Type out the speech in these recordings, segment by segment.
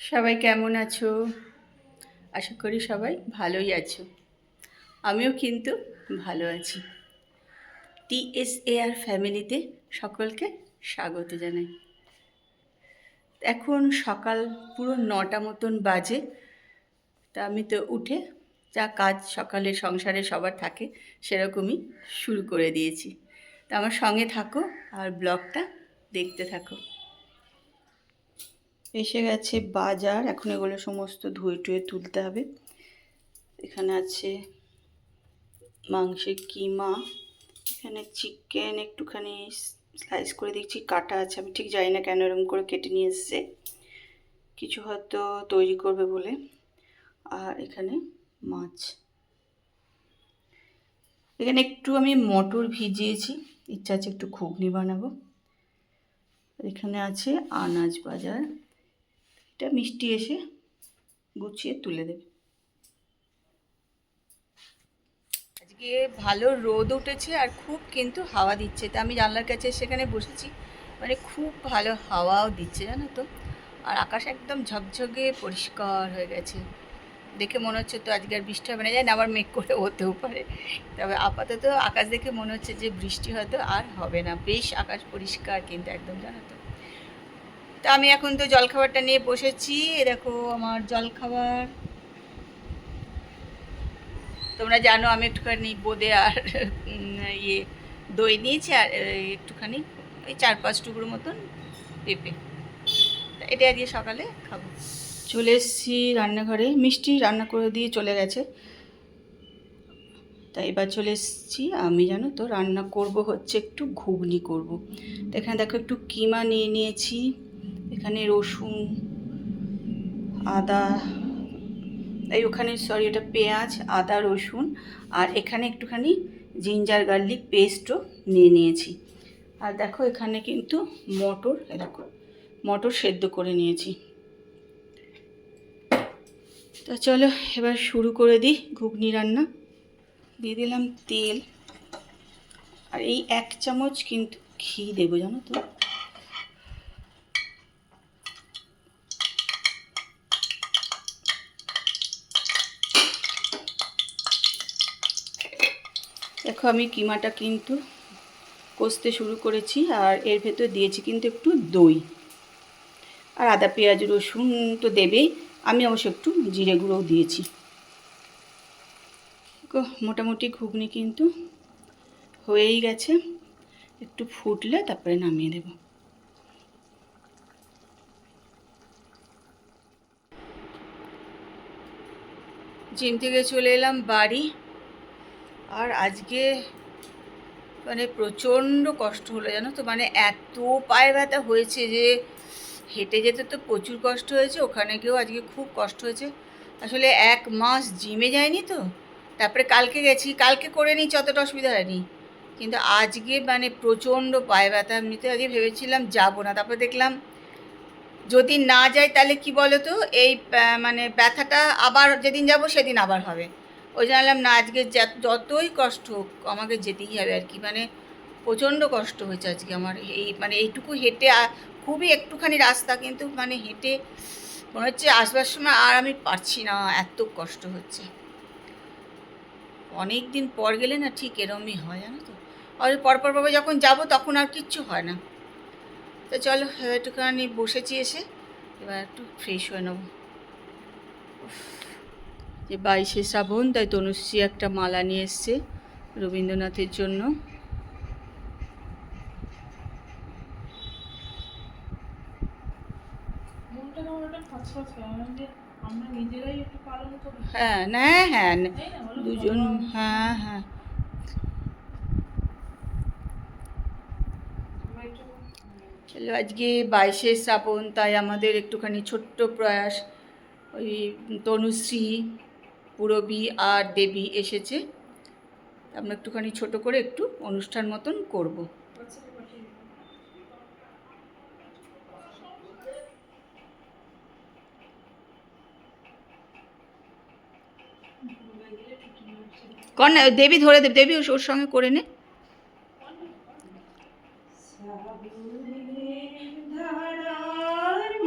সবাই কেমন আছো? আশা করি সবাই ভালোই আছো। আমিও কিন্তু ভালো আছি। TSAR ফ্যামিলিতে সকলকে স্বাগত জানাই। এখন সকাল পুরো 9টা মতন বাজে। তা আমি তো উঠে যা কাজ সকালে সংসারে সবার থাকে সেরকমই শুরু করে দিয়েছি। তা আমার সঙ্গে থাকো আর ব্লগটা দেখতে থাকো। এসে গেছে বাজার, এখন এগুলো সমস্ত ধুয়ে টুয়ে তুলতে হবে। এখানে আছে মাংসের কিমা, এখানে চিকেন একটুখানি স্লাইস করে দেখছি কাটা আছে, আমি ঠিক জানি না কেন এরকম করে কেটে নিয়ে এসছে, কিছু হয়তো তৈরি করবে বলে। আর এখানে মাছ, এখানে একটু আমি মটর ভিজিয়েছি, ইচ্ছা আছে একটু ঘুগনি বানাবো। এখানে আছে আনাজ বাজার, এটা মিষ্টি এসে গুছিয়ে তুলে দেবে। আজকে ভালো রোদ উঠেছে আর খুব কিন্তু হাওয়া দিচ্ছে, তা আমি জানলার কাছে সেখানে বসেছি, মানে খুব ভালো হাওয়াও দিচ্ছে জানো তো। আর আকাশ একদম ঝকঝকে পরিষ্কার হয়ে গেছে, দেখে মনে হচ্ছে তো আজকে আর বৃষ্টি হবে না, জানি না, আবার মেঘ করে হতেও পারে। তবে আপাতত আকাশ দেখে মনে হচ্ছে যে বৃষ্টি হয়তো আর হবে না, বেশ আকাশ পরিষ্কার কিন্তু একদম জানো তো। তা আমি এখন তো জলখাবারটা নিয়ে বসেছি, এ দেখো আমার জলখাবার। তোমরা জানো আমি একটুখানি বোঁদে আর ইয়ে দই নিয়েছি, আর একটুখানি ওই 4-5 টুকরো মতন পেঁপে, এটা দিয়ে সকালে খাবো। চলে এসেছি রান্নাঘরে, মিষ্টি রান্না করে দিয়ে চলে গেছে, তাই এবার চলে এসেছি আমি, জানো তো রান্না করব হচ্ছে একটু ঘুগনি করব। তো এখানে দেখো একটু কিমা নিয়ে নিয়েছি, এখানে রসুন আদা, এই ওখানে সরি এটা পেঁয়াজ আদা রসুন, আর এখানে একটুখানি জিঞ্জার গার্লিক পেস্টও নিয়ে নিয়েছি। আর দেখো এখানে কিন্তু মটর, দেখো মটর সেদ্ধ করে নিয়েছি। তো চলো এবার শুরু করে দিই ঘুগনি রান্না। দিয়ে দিলাম তেল, আর এই 1 চামচ কিন্তু ঘি দেবো জানো তো। দেখো আমি কিমাটা কিন্তু কষতে শুরু করেছি, আর এর ভেতর দিয়েছি কিন্তু একটু দই, আর আদা পেঁয়াজ রসুন তো দেবেই, আমি অবশ্য একটু জিরে গুঁড়োও দিয়েছি। মোটামুটি ঘুগনি কিন্তু হয়েই গেছে, একটু ফুটলে তারপরে নামিয়ে দেব। জিম থেকে চলে এলাম বাড়ি, আর আজকে মানে প্রচণ্ড কষ্ট হলো জানো তো, মানে এত পায়ে ব্যথা হয়েছে যে হেঁটে যেতে তো প্রচুর কষ্ট হয়েছে, ওখানে গিয়েও আজকে খুব কষ্ট হয়েছে। আসলে 1 মাস জিমে যায়নি তো, তারপরে কালকে গেছি, কালকে করে নিচ্ছি অতটা অসুবিধা হয়নি, কিন্তু আজকে মানে প্রচণ্ড পায়ে ব্যথা। এমনিতে আজকে ভেবেছিলাম যাবো না, তারপরে দেখলাম যদি না যাই তাহলে কি বলো তো, এই মানে ব্যথাটা আবার যেদিন যাব সেদিন আবার হবে। ওই জানলাম না, আজকে যতই কষ্ট হোক আমাকে যেতেই হবে আর কি, মানে প্রচণ্ড কষ্ট হয়েছে আজকে আমার, এই মানে এইটুকু হেঁটে, খুবই একটুখানি রাস্তা, কিন্তু মানে হেঁটে মনে হচ্ছে আসবার সময় আর আমি পারছি না, এত কষ্ট হচ্ছে। অনেক দিন পর গেলে না ঠিক এরমই হয় জানো তো, আর পরপরভাবে যখন যাব তখন আর কিচ্ছু হয় না। তো চলো একটুখানি বসেছি এসে, এবার একটু ফ্রেশ হয়ে নেব। যে 22শে শ্রাবণ, তাই তনুশ্রী একটা মালা নিয়ে এসছে রবীন্দ্রনাথের জন্য। হ্যাঁ না, হ্যাঁ দুজন, হ্যাঁ হ্যাঁ। চলো আজকে 22শে শ্রাবণ, তাই আমাদের একটুখানি ছোট্ট প্রয়াস, ওই তনুশ্রী পূরবী আর দেবী এসেছে, আমরা একটুখানি ছোট করে একটু অনুষ্ঠান মতন করব। কর না, দেবী ধরে দেবে, দেবী ওর সঙ্গে করে নে।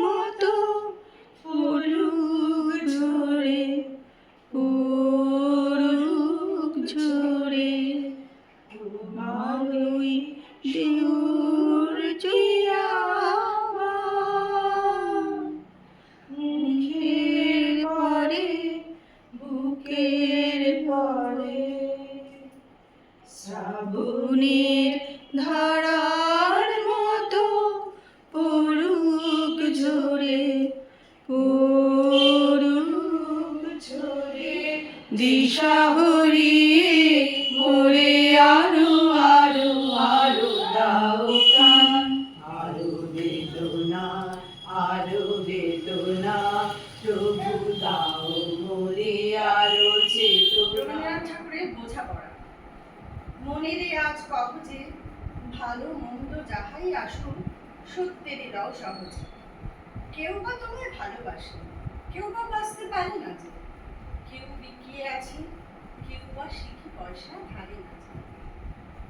মতো ঘরে শ্রাবণের ধারার মতো পড়ুক ঝরে পড়ুক ঝরে দিশা হারিয়ে মোরে আরো আরো আরো দাও প্রাণ আরো বেদনা প্রভু দাও মোরে আরো চেতনা। রবীন্দ্রনাথ ঠাকুরের বোঝাপড়া। মনেরে আজ কহ যে ভালো মন্দ যাহাই আসুক সত্যেরই দাও সহজে। কেউ বা তোমায় ভালোবাসে, কেউ বা বাঁচতে পারে না যে, কেউ বিকিয়ে আছে, কেউ বা শিখি পয়সা ধারে না যে।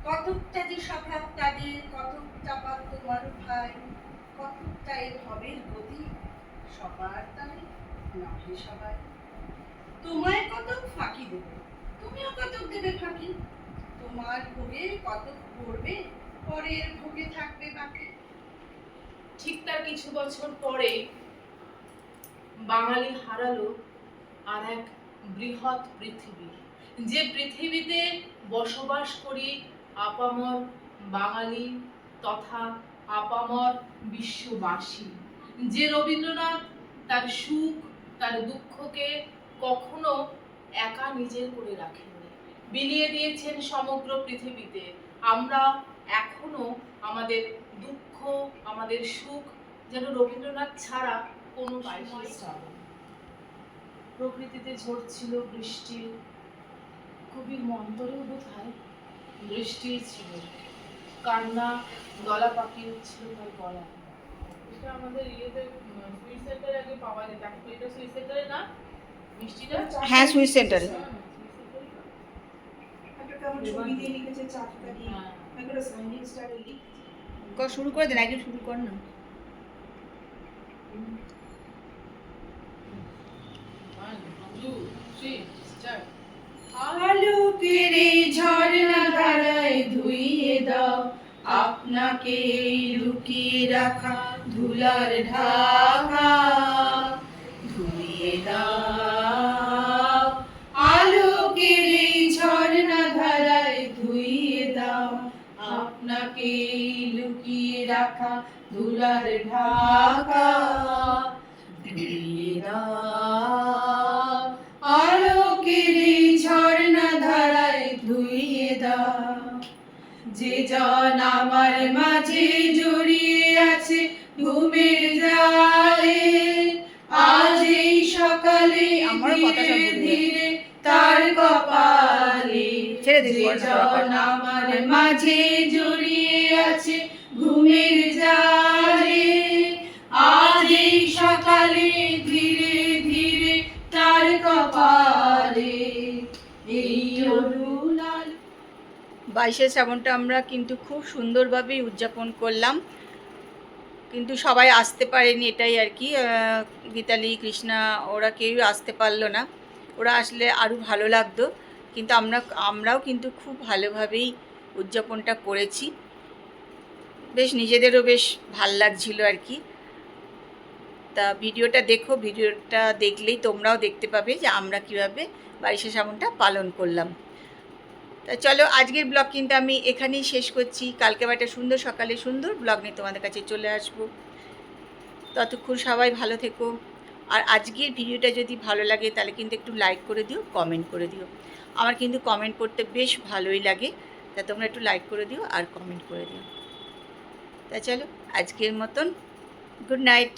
কতকটা যে স্বভাব তাদের, কতকটা বা তোমার ভাই, কতকটা এ ভবের গতি, সবার তাই নহে সবাই। তোমায় কতক ফাঁকি দেবে, তুমিও কতক দেবে ফাঁকি। তোমার ভোগে কতক পড়বে, পরের ভোগে থাকবে বাকি। ঠিক তার কিছু বছর পরে বাঙালি হারালো আর এক বৃহৎ পৃথিবী, যে পৃথিবীতে বসবাস করি আপামর বাঙালি তথা আপামর বিশ্ববাসী। যে রবীন্দ্রনাথ তার সুখ তার দুঃখকে কখনো একা নিজের করে রাখেননি, বিলিয়ে দিয়েছেন সমগ্র পৃথিবীতে। আমরা এখনো আমাদের দুঃখ আমাদের সুখ যেন রবীন্দ্রনাথ ছাড়া কোনো শ্রাবণ। প্রকৃতিতে ঝরছিল বৃষ্টি, কবির মন্তরেও বোধহয় বৃষ্টি ছিল, কান্না গলা পাকিয়ে উঠছিল তার গলা। এটা আমাদের ইয়েতে সুইট সেন্টারে আগে পাওয়া যেত, এখন এটা সুইট সেন্টারে না মিষ্টিটা। হ্যাঁ সুইট সেন্টারে। একটা কেমন ছবি দিয়ে লিখেছে চারটা দিয়ে, একটা সাইনিং স্টারে লিখেছে। শুরু করে দেন, একদিন শুরু কর না। আলোকের এই ঝর্ণা ধারায় ধুইয়ে দাও আপনাকে লুকিয়ে রাখা ধুলার ঢাকা, ধুইয়ে দাও আলোকের এই ঝর্ণা ধারায় ধুইয়ে দাও আপনাকে লুকিয়ে রাখা ধুলার ঢাকা, ধুইয়ে দাও আলোকের এই ঝর্ণা ধারায় ধুইয়ে দাও। যে জন আমার মাঝে জড়িয়ে আছে ঘুমের জালে, আজ এই সকালে ধীরে ধীরে তার কপালে। যে জন আমার মাঝে জড়িয়ে আছে ঘুমের জালে, আজ এই সকালে ধীরে ধীরে তার কপালে। এই অরুণাল 22শে শ্রাবণটা আমরা কিন্তু খুব সুন্দরভাবেই উদযাপন করলাম, কিন্তু সবাই আসতে পারেনি, এটাই আর কি। গীতালি কৃষ্ণা ওরা কেউই আসতে পারলো না, ওরা আসলে আরও ভালো লাগতো, কিন্তু আমরাও কিন্তু খুব ভালোভাবেই উদযাপনটা করেছি, বেশ নিজেদেরও বেশ ভাল লাগছিল আর কি। তা ভিডিওটা দেখো, ভিডিওটা দেখলেই তোমরাও দেখতে পাবে যে আমরা কীভাবে 22শে শ্রাবণটা পালন করলাম। তা চলো আজকের ব্লগ কিন্তু আমি এখানেই শেষ করছি। কালকে একটা সুন্দর সকালে সুন্দর ব্লগ নিয়ে তোমাদের কাছে চলে আসবো। ততক্ষণ সবাই ভালো থেকো। আর আজকের ভিডিওটা যদি ভালো লাগে তাহলে কিন্তু একটু লাইক করে দিও, কমেন্ট করে দিও। আমার কিন্তু কমেন্ট করতে বেশ ভালোই লাগে, তা তোমরা একটু লাইক করে দিও আর কমেন্ট করে দিও। তা চলো আজকের মতন গুড নাইট।